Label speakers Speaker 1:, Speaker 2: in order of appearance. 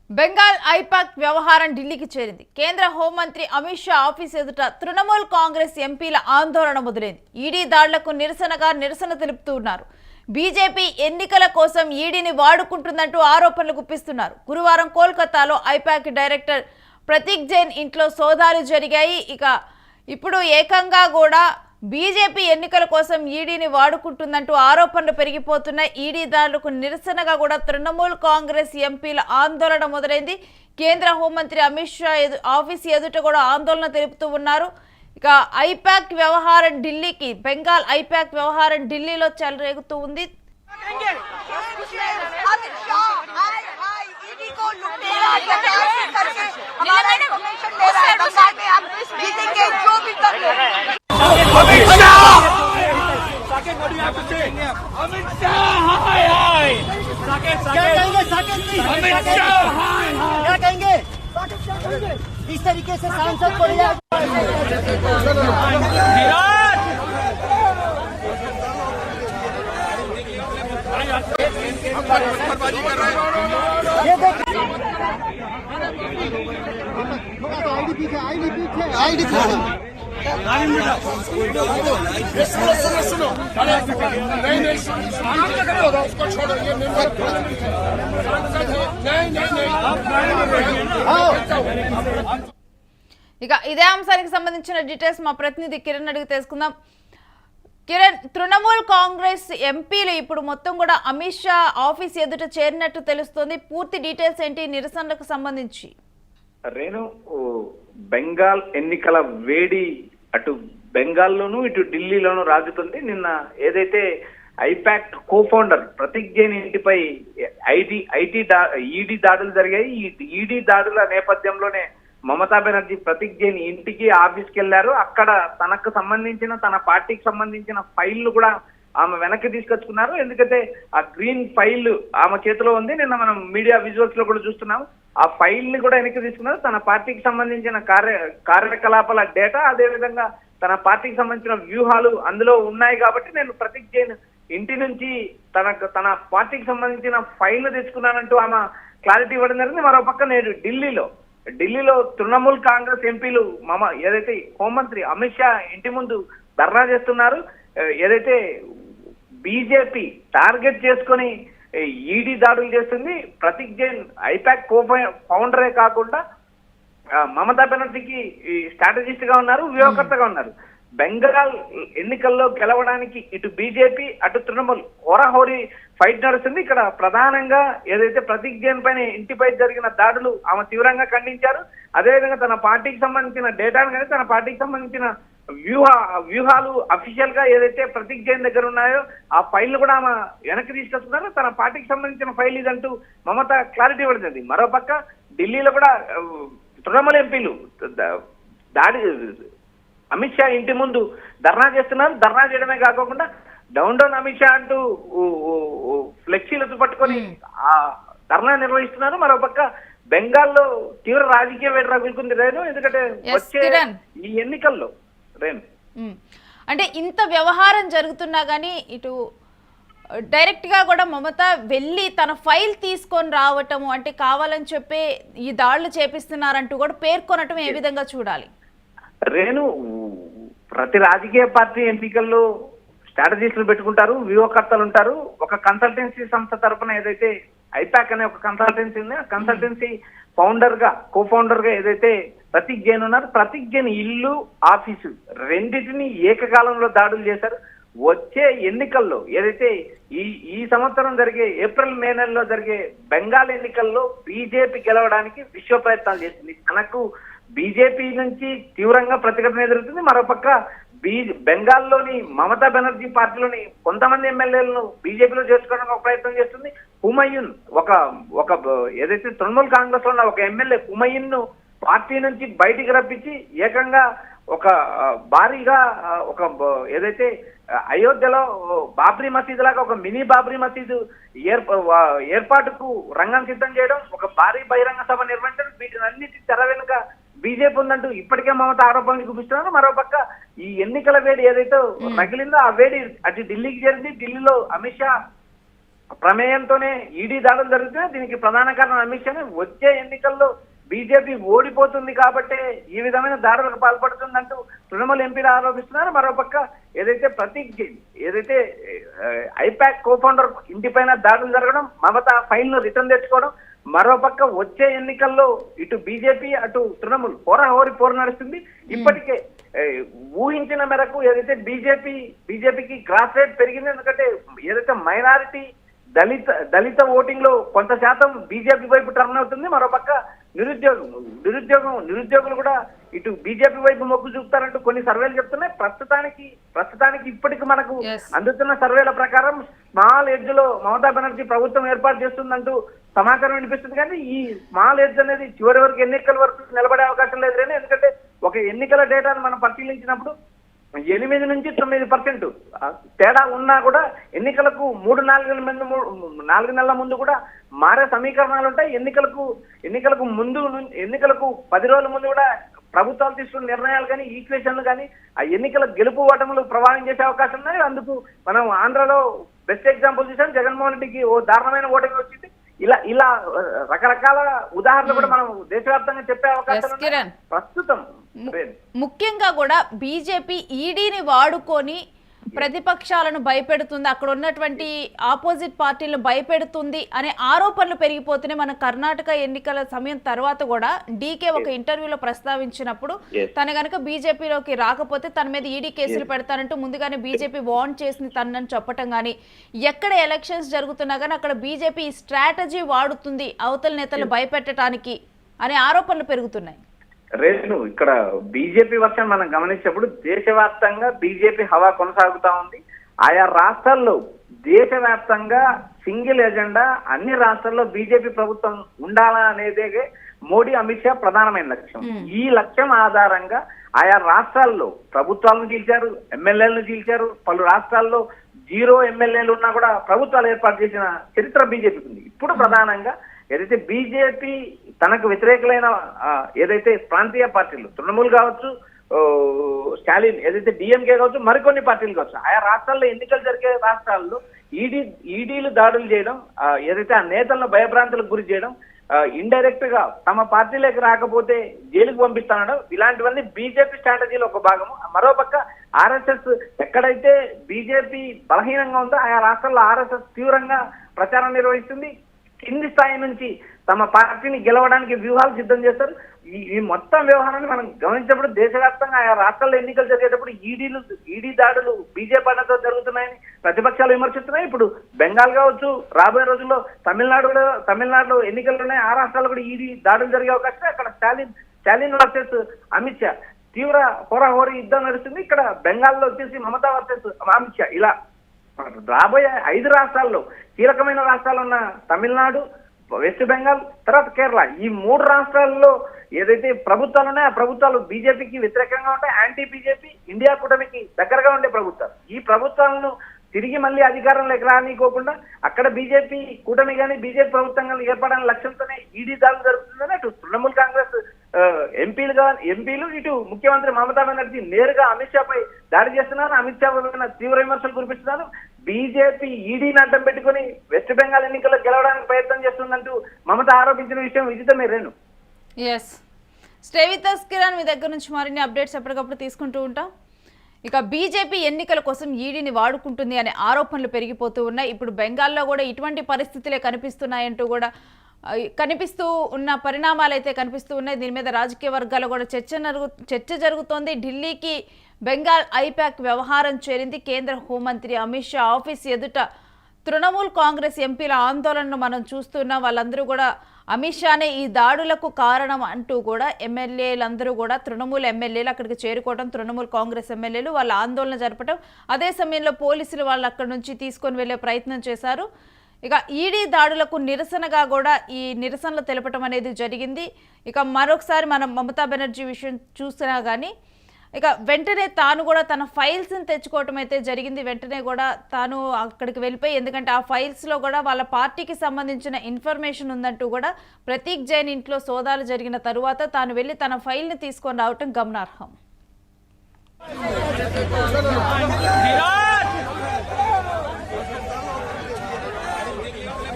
Speaker 1: Bengal I-PAC వ్యవహారం ఢిల్లీకి చేరింది. కేంద్ర హోంమంత్రి అమిత్ షా ఆఫీస్ ఎదుట తృణమూల్ కాంగ్రెస్ ఎంపీల ఆందోళన మొదలైంది. ఈడీ దాడులకు నిరసన తెలుపుతున్నారు. బీజేపీ ఎన్నికల కోసం ఈడీని వాడుకుంటుందంటూ ఆరోపణలు గుప్పిస్తున్నారు. గురువారం కోల్కతాలో ఐపాక్ డైరెక్టర్ ప్రతీక్ జైన్ ఇంట్లో సోదాలు జరిగాయి. ఇప్పుడు ఏకంగా కూడా బీజేపీ ఎన్నికల కోసం ఈడీని వాడుకుంటుందంటూ ఆరోపణలు పెరిగిపోతున్నాయి. ఈడీ దాడులకు నిరసనగా కూడా తృణమూల్ కాంగ్రెస్ ఎంపీల ఆందోళన మొదలైంది. కేంద్ర హోంమంత్రి అమిత్ షా ఆఫీస్ ఎదుట కూడా ఆందోళన తెలుపుతూ ఉన్నారు. ఐపాక్ వ్యవహారం ఢిల్లీకి బెంగాల్ ఐపాక్ వ్యవహారం ఢిల్లీలో చెలరేగుతూ ఉంది.
Speaker 2: इस तरीके से सांसद को
Speaker 1: ఇదే అంశానికి సంబంధించిన డీటెయిల్స్ మా ప్రతినిధి కిరణ్ అడిగి తెలుసుకుందాం. కిరణ్, తృణమూల్ కాంగ్రెస్ ఎంపీలు ఇప్పుడు మొత్తం కూడా అమిత్ షా ఆఫీస్ ఎదుట చేరినట్టు తెలుస్తోంది. పూర్తి డీటెయిల్స్ ఏంటి నిరసనలకు సంబంధించి?
Speaker 3: రేణు, బెంగాల్ ఎన్నికల వేడి అటు బెంగాల్లోనూ ఇటు ఢిల్లీలోనూ రాజుతుంది. నిన్న ఏదైతే IPAC co founder Prateek Jain ఇంటిపై ఈడీ దాడులు జరిగాయి. ఈ ఈడీ దాడుల నేపథ్యంలోనే మమతా బెనర్జీ ప్రతీక్ జైన్ ఇంటికి ఆఫీస్కి వెళ్లారు. అక్కడ తనకు సంబంధించిన తన పార్టీకి సంబంధించిన ఫైళ్లు కూడా ఆమె వెనక్కి తీసుకొచ్చుకున్నారు. ఎందుకంటే ఆ గ్రీన్ ఫైల్ ఆమె చేతిలో ఉంది. నిన్న మనం మీడియా విజువల్స్ లో కూడా చూస్తున్నాం. ఆ ఫైల్ ని కూడా వెనక్కి తీసుకున్నారు. తన పార్టీకి సంబంధించిన కార్యకలాపాల డేటా, అదే విధంగా తన పార్టీకి సంబంధించిన వ్యూహాలు అందులో ఉన్నాయి. కాబట్టి నేను ప్రతీక్ జైన్ ఇంటి నుంచి తన పార్టీకి సంబంధించిన ఫైల్ తెచ్చుకున్నానంటూ ఆమె క్లారిటీ ఇవ్వడం జరిగింది. మరో పక్క నేడు ఢిల్లీలో తృణమూల్ కాంగ్రెస్ ఎంపీలు ఏదైతే హోంమంత్రి అమిత్ షా ఇంటి ముందు ధర్నా చేస్తున్నారు. ఏదైతే బీజేపీ టార్గెట్ చేసుకొని ఈడీ దాడులు చేస్తుంది. ప్రతీక్ జైన్ ఐపాక్ కో ఫౌండరే కాకుండా మమతా బెనర్జీకి స్ట్రాటజిస్ట్ గా ఉన్నారు, వ్యూహకర్తగా ఉన్నారు. బెంగాల్ ఎన్నికల్లో గెలవడానికి ఇటు బీజేపీ అటు తృణమూల్ హోరాహోరీ ఫైట్ నడుస్తుంది. ఇక్కడ ప్రధానంగా ఏదైతే ప్రతీక్ జైన్ పైన ఇంటిపై జరిగిన దాడులు ఆమె తీవ్రంగా ఖండించారు. అదేవిధంగా తన పార్టీకి సంబంధించిన డేటాను కానీ తన పార్టీకి సంబంధించిన వ్యూహాలు అఫీషియల్ గా ఏదైతే ప్రతీక్ జైన్ దగ్గర ఉన్నాయో ఆ ఫైల్ కూడా ఆమె వెనక్కి తీసుకొస్తున్నారు. తన పార్టీకి సంబంధించిన ఫైల్ ఇదంటూ మమత క్లారిటీ పడుతుంది. మరోపక్క ఢిల్లీలో కూడా తృణమూల్ ఎంపీలు అమిత్ షా ఇంటి ముందు ధర్నా చేస్తున్నారు. ధర్నా చేయడమే కాకుండా డౌన్ అమిత్ షా అంటూ ఫ్లెక్సీలతో పట్టుకొని ఆ ధర్నా నిర్వహిస్తున్నారు. మరోపక్క బెంగాల్లో తీవ్ర రాజకీయ వేడి రగులుకుంది రేణు. ఎందుకంటే వచ్చే ఈ ఎన్నికల్లో రేణు
Speaker 1: అంటే ఇంత వ్యవహారం జరుగుతున్నా గానీ ఇటు డైరెక్ట్ గా కూడా మమత వెళ్ళి తన ఫైల్ తీసుకొని రావటము అంటే కావాలని చెప్పి ఈ దాడులు చేపిస్తున్నారంటూ కూడా పేర్కొనటం ఏ విధంగా చూడాలి?
Speaker 3: రేణు, ప్రతి రాజకీయ పార్టీ ఎంపికల్లో స్ట్రాటజిస్టులు పెట్టుకుంటారు, వ్యూహకర్తలు ఉంటారు. ఒక కన్సల్టెన్సీ సంస్థ తరఫున ఏదైతే ఐపాక్ అనే ఒక కన్సల్టెన్సీ ఉంది, ఆ కన్సల్టెన్సీ కో ఫౌండర్ గా ఏదైతే ప్రతీక్ జైన్ ఉన్నారు, ప్రతీక్ జైన్ ఇల్లు ఆఫీసు రెండింటిని ఏకకాలంలో దాడులు చేశారు. వచ్చే ఎన్నికల్లో ఏదైతే ఈ సంవత్సరం జరిగే మే నెలలో జరిగే బెంగాల్ ఎన్నికల్లో బీజేపీ గెలవడానికి విశ్వ ప్రయత్నాలు చేసింది. తనకు బీజేపీ నుంచి తీవ్రంగా ప్రతిఘటన ఎదురుతుంది. మరోపక్క బెంగాల్లోని మమతా బెనర్జీ పార్టీలోని కొంతమంది ఎమ్మెల్యేలను బీజేపీలో చేర్చుకోవడానికి ఒక ప్రయత్నం చేస్తుంది. హుమయూన్ ఒక ఏదైతే తృణమూల్ కాంగ్రెస్ లో ఉన్న ఒక ఎమ్మెల్యే హుమయూన్ ను పార్టీ నుంచి బయటికి రప్పించి ఏకంగా ఒక భారీగా ఒక ఏదైతే అయోధ్యలో బాబ్రీ మసీదు లాగా ఒక మినీ బాబ్రీ మసీదు ఏర్పాటుకు రంగం సిద్ధం చేయడం, ఒక భారీ బహిరంగ సభ నిర్వహించడం, వీటినన్నిటి తెర వెనుక బీజేపీ ఉందంటూ ఇప్పటికే మమత ఆరోపణలు చూపిస్తున్నారు. మరోపక్క ఈ ఎన్నికల వేడి ఏదైతే రగిలిందో ఆ వేడి అటు ఢిల్లీకి చేరింది. ఢిల్లీలో అమిత్ షా ప్రమేయంతోనే ఈడీ దాడులు జరుగుతున్నాయి. దీనికి ప్రధాన కారణం అమిత్ షానే. వచ్చే ఎన్నికల్లో బీజేపీ ఓడిపోతుంది కాబట్టి ఈ విధమైన దాడులకు పాల్పడుతుందంటూ తృణమూల్ ఎంపీలు ఆరోపిస్తున్నారు. మరోపక్క ఏదైతే ప్రతీక్ జైన్, ఏదైతే ఐపాక్ కో ఫౌండర్ ఇంటిపైన దాడులు జరగడం, మమత ఫైల్ ను రిటర్న్ తెచ్చుకోవడం, మరోపక్క వచ్చే ఎన్నికల్లో ఇటు బీజేపీ అటు తృణమూల్ హోరాహోరీ పోరు నడుస్తుంది. ఇప్పటికే ఊహించిన మేరకు ఏదైతే బీజేపీకి గ్రాస్ రేట్ పెరిగింది. ఎందుకంటే ఏదైతే మైనారిటీ దళిత ఓటింగ్ లో కొంత శాతం బీజేపీ వైపు టర్న్ అవుతుంది. మరోపక్క నిరుద్యోగులు కూడా ఇటు బీజేపీ వైపు మొగ్గు చూపుతారంటూ కొన్ని సర్వేలు చెప్తున్నాయి. ప్రస్తుతానికి ఇప్పటికి మనకు అందుతున్న సర్వేల ప్రకారం స్మాల్ ఎడ్జ్ లో మమతా బెనర్జీ ప్రభుత్వం ఏర్పాటు చేస్తుందంటూ సమాచారం వినిపిస్తుంది. కానీ ఈ స్మాల్ ఎడ్జ్ అనేది చివరి వరకు ఎన్నికల వరకు నిలబడే అవకాశం లేదు. ఎందుకంటే ఒక ఎన్నికల డేటాను మనం పరిశీలించినప్పుడు 8 నుంచి 9% తేడా ఉన్నా కూడా ఎన్నికలకు 3-4 నెలల ముందు కూడా మారే సమీకరణాలు ఉంటాయి. ఎన్నికలకు 10 రోజుల ముందు కూడా ప్రభుత్వాలు తీసుకున్న నిర్ణయాలు కానీ ఈక్వేషన్లు కానీ ఆ ఎన్నికల గెలుపు ఓటములు ప్రభావం చేసే అవకాశం ఉన్నాయి. అందుకు మనం ఆంధ్రలో బెస్ట్ ఎగ్జాంపుల్ చూసాం. జగన్మోహన్ రెడ్డికి ఓ దారుణమైన ఓటమి వచ్చింది. ఇలా రకరకాల ఉదాహరణలు కూడా మనం దేశవ్యాప్తంగా చెప్పే అవకాశం ప్రస్తుతం.
Speaker 1: ముఖ్యంగా కూడా బీజేపీ ఈడీని వాడుకొని ప్రతిపక్షాలను భయపెడుతుంది, అక్కడ ఉన్నటువంటి ఆపోజిట్ పార్టీలను భయపెడుతుంది అనే ఆరోపణలు పెరిగిపోతున్నాయి. మన కర్ణాటక ఎన్నికల సమయం తర్వాత కూడా డీకే ఒక ఇంటర్వ్యూలో ప్రస్తావించినప్పుడు తన గనక బీజేపీలోకి రాకపోతే తన మీద ఈడీ కేసులు పెడతానంటూ ముందుగానే బీజేపీ వార్న్ చేసింది తనని చెప్పటం కానీ, ఎక్కడ ఎలక్షన్స్ జరుగుతున్నా కానీ అక్కడ బీజేపీ స్ట్రాటజీ వాడుతుంది అవతల నేతలను భయపెట్టడానికి అనే ఆరోపణలు పెరుగుతున్నాయి.
Speaker 3: రేణు, ఇక్కడ బీజేపీ వర్షన్ మనం గమనించినప్పుడు దేశవ్యాప్తంగా బీజేపీ హవా కొనసాగుతా ఉంది. ఆయా రాష్ట్రాల్లో దేశవ్యాప్తంగా సింగిల్ ఎజెండా, అన్ని రాష్ట్రాల్లో బీజేపీ ప్రభుత్వం ఉండాలా అనేదే మోడీ అమిత్ షా ప్రధానమైన లక్ష్యం. ఈ లక్ష్యం ఆధారంగా ఆయా రాష్ట్రాల్లో ప్రభుత్వాలను చీల్చారు, ఎమ్మెల్యేలను చీల్చారు. పలు రాష్ట్రాల్లో 0 ఎమ్మెల్యేలు ఉన్నా కూడా ప్రభుత్వాలు ఏర్పాటు చేసిన చరిత్ర బీజేపీకి ఉంది. ఇప్పుడు ప్రధానంగా ఏదైతే బీజేపీ తనకు వ్యతిరేకులైన ఏదైతే ప్రాంతీయ పార్టీలు తృణమూల్ కావచ్చు, స్టాలిన్ ఏదైతే డిఎంకే కావచ్చు, మరికొన్ని పార్టీలు కావచ్చు, ఆయా రాష్ట్రాల్లో ఎన్నికలు జరిగే రాష్ట్రాల్లో ఈడీలు దాడులు చేయడం, ఏదైతే ఆ నేతలను భయభ్రాంతులకు గురి చేయడం, ఇండైరెక్ట్ గా తమ పార్టీలోకి రాకపోతే జైలుకు పంపిస్తానడం, ఇలాంటివన్నీ బీజేపీ స్ట్రాటజీలో ఒక భాగము. మరోపక్క ఆర్ఎస్ఎస్ ఎక్కడైతే బీజేపీ బలహీనంగా ఉందో ఆయా రాష్ట్రాల్లో ఆర్ఎస్ఎస్ తీవ్రంగా ప్రచారం నిర్వహిస్తుంది. కింది స్థాయి నుంచి తమ పార్టీని గెలవడానికి వ్యూహాలు సిద్ధం చేస్తారు. ఈ మొత్తం వ్యవహారాన్ని మనం గమనించినప్పుడు దేశవ్యాప్తంగా ఆయా రాష్ట్రాల్లో ఎన్నికలు జరిగేటప్పుడు ఈడీ దాడులు బీజేపీ అన్నతో జరుగుతున్నాయని ప్రతిపక్షాలు విమర్శిస్తున్నాయి. ఇప్పుడు బెంగాల్ కావచ్చు, రాబోయే రోజుల్లో తమిళనాడులో ఎన్నికలు ఉన్నాయి. ఆ రాష్ట్రాల్లో కూడా ఈడీ దాడులు జరిగే అవకాశం. అక్కడ స్టాలిన్ వర్సెస్ అమిత్ షా తీవ్ర హోరాహోరీ యుద్ధం నడుస్తుంది. ఇక్కడ బెంగాల్లో వచ్చేసి మమతా వర్సెస్ అమిత్ షా. ఇలా రాబోయే 5 రాష్ట్రాల్లో కీలకమైన రాష్ట్రాలు ఉన్న తమిళనాడు, వెస్ట్ బెంగాల్, తర్వాత కేరళ, ఈ 3 రాష్ట్రాల్లో ఏదైతే ప్రభుత్వాలు ఉన్నాయో ఆ ప్రభుత్వాలు బీజేపీకి వ్యతిరేకంగా ఉంటాయి. యాంటీ బీజేపీ ఇండియా కూటమికి దగ్గరగా ఉండే ప్రభుత్వాలు. ఈ ప్రభుత్వాలను తిరిగి మళ్ళీ అధికారంలోకి రానికోకుండా అక్కడ బీజేపీ కూటమి కానీ బీజేపీ ప్రభుత్వం కానీ ఏర్పడాలని లక్ష్యంతోనే ఈడీ దాడులు జరుగుతుందని అటు తృణమూల్ కాంగ్రెస్ ఎంపీలు ఇటు ముఖ్యమంత్రి మమతా బెనర్జీ నేరుగా అమిత్ షాపై దాడి చేస్తున్నారు. అమిత్ షా తీవ్ర విమర్శలు కురిపిస్తున్నారు. బీజేపీ ఈడీని అడ్డం పెట్టుకుని వెస్ట్ బెంగాల్ ఎన్నికల్లో గెలవడానికి ప్రయత్నం చేస్తుందంటూ మమత ఆరోపించిన విషయం విదితమే. Renu,
Speaker 1: stay with us Kiran, మీ దగ్గర నుంచి మరిన్ని అప్డేట్స్ ఎప్పటికప్పుడు తీసుకుంటూ ఉంటాం. ఇక బీజేపీ ఎన్నికల కోసం ఈడీని వాడుకుంటుంది అనే ఆరోపణలు పెరిగిపోతూ ఉన్నాయి. ఇప్పుడు బెంగాల్లో కూడా ఇటువంటి పరిస్థితులే కనిపిస్తున్నాయంటూ కూడా కనిపిస్తూ ఉన్న పరిణామాలు అయితే కనిపిస్తూ ఉన్నాయి. దీని మీద రాజకీయ వర్గాల్లో కూడా చర్చ జరుగుతోంది. ఢిల్లీకి బెంగాల్ ఐపాక్ వ్యవహారం చేరింది. కేంద్ర హోంమంత్రి అమిత్ షా ఆఫీస్ ఎదుట తృణమూల్ కాంగ్రెస్ ఎంపీల ఆందోళనను మనం చూస్తున్నాం. వాళ్ళందరూ కూడా అమిత్ షానే ఈ దాడులకు కారణం అంటూ కూడా ఎమ్మెల్యేలందరూ కూడా తృణమూల్ ఎమ్మెల్యేలు అక్కడికి చేరుకోవడం, తృణమూల్ కాంగ్రెస్ ఎమ్మెల్యేలు వాళ్ళ ఆందోళన జరపడం, అదే సమయంలో పోలీసులు వాళ్ళు అక్కడి నుంచి తీసుకొని వెళ్లే ప్రయత్నం చేశారు. ఇక ఈడీ దాడులకు నిరసనగా కూడా ఈ నిరసనలు తెలపడం అనేది జరిగింది. ఇక మరొకసారి మనం మమతా బెనర్జీ విషయం చూసినా కానీ ఇక వెంటనే తాను కూడా తన ఫైల్స్ని తెచ్చుకోవటం అయితే జరిగింది. వెంటనే కూడా తాను అక్కడికి వెళ్ళిపోయి, ఎందుకంటే ఆ ఫైల్స్లో కూడా వాళ్ళ పార్టీకి సంబంధించిన ఇన్ఫర్మేషన్ ఉందంటూ కూడా ప్రతీక్ జైన్ ఇంట్లో సోదాలు జరిగిన తరువాత తాను వెళ్ళి తన ఫైల్ని తీసుకొని రావటం గమనార్హం.